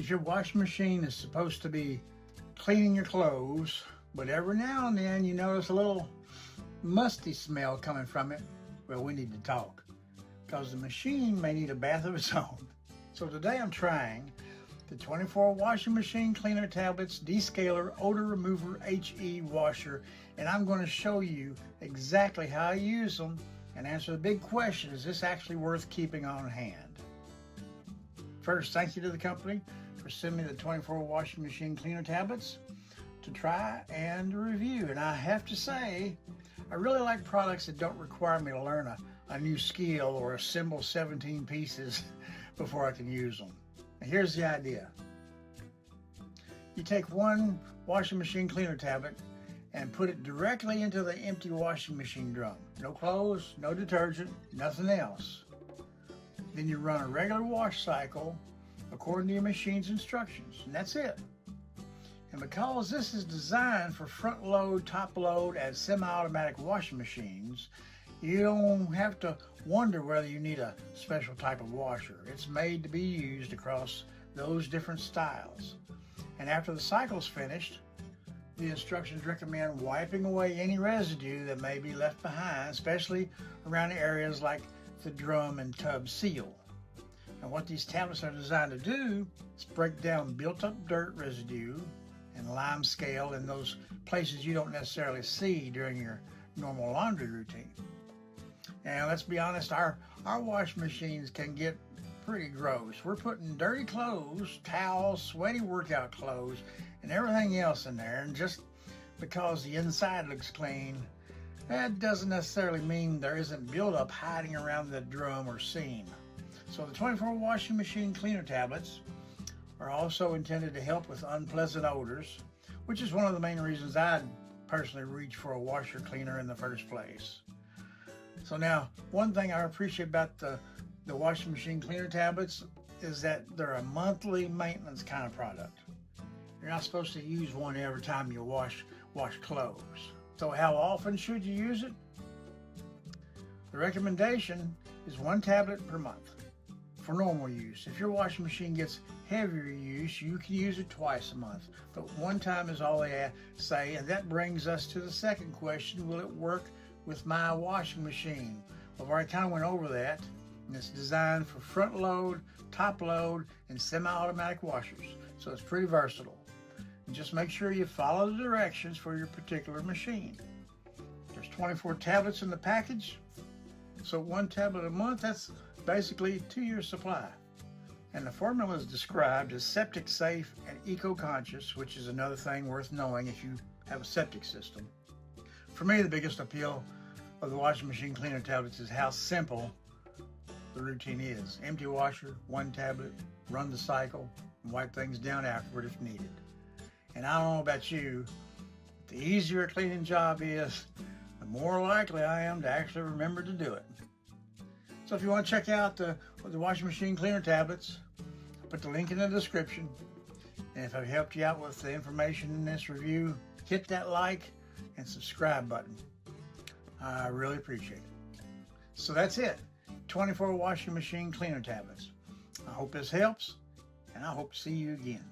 If your washing machine is supposed to be cleaning your clothes, but every now and then you notice a little musty smell coming from it, well, we need to talk, because the machine may need a bath of its own. So today I'm trying the 24 washing machine cleaner tablets Descaler odor remover HE washer, and I'm going to show you exactly how I use them and answer the big question: is this actually worth keeping on hand? First, thank you to the company for sending me the 24 washing machine cleaner tablets to try and review. And I have to say, I really like products that don't require me to learn a new skill or assemble 17 pieces before I can use them. Now, here's the idea. You take one washing machine cleaner tablet and put it directly into the empty washing machine drum. No clothes, no detergent, nothing else. Then you run a regular wash cycle according to your machine's instructions, and that's it. And because this is designed for front load, top load, and semi-automatic washing machines, you don't have to wonder whether you need a special type of washer. It's made to be used across those different styles. And after the cycle's finished, the instructions recommend wiping away any residue that may be left behind, especially around areas like the drum and tub seal. And what these tablets are designed to do is break down built-up dirt residue and lime scale in those places you don't necessarily see during your normal laundry routine. And let's be honest, our washing machines can get pretty gross. We're putting dirty clothes, towels, sweaty workout clothes, and everything else in there. And just because the inside looks clean, that doesn't necessarily mean there isn't buildup hiding around the drum or seam. So the 24 washing machine cleaner tablets are also intended to help with unpleasant odors, which is one of the main reasons I'd personally reach for a washer cleaner in the first place. So now, one thing I appreciate about the washing machine cleaner tablets is that they're a monthly maintenance kind of product. You're not supposed to use one every time you wash clothes. So how often should you use it? The recommendation is one tablet per month for normal use. If your washing machine gets heavier use, you can use it twice a month, but one time is all they say. And that brings us to the second question: will it work with my washing machine? Well, I've already kind of went over that, and it's designed for front load, top load, and semi-automatic washers, so it's pretty versatile. And just make sure you follow the directions for your particular machine. There's 24 tablets in the package, so one tablet a month, that's basically a 2-year supply. And the formula is described as septic safe and eco-conscious, which is another thing worth knowing if you have a septic system. For me, the biggest appeal of the washing machine cleaner tablets is how simple the routine is. Empty washer, one tablet, run the cycle, and wipe things down afterward if needed. And I don't know about you, the easier a cleaning job is, the more likely I am to actually remember to do it. So if you want to check out the washing machine cleaner tablets, I'll put the link in the description. And if I've helped you out with the information in this review, hit that like and subscribe button. I really appreciate it. So that's it, 24 washing machine cleaner tablets. I hope this helps, and I hope to see you again.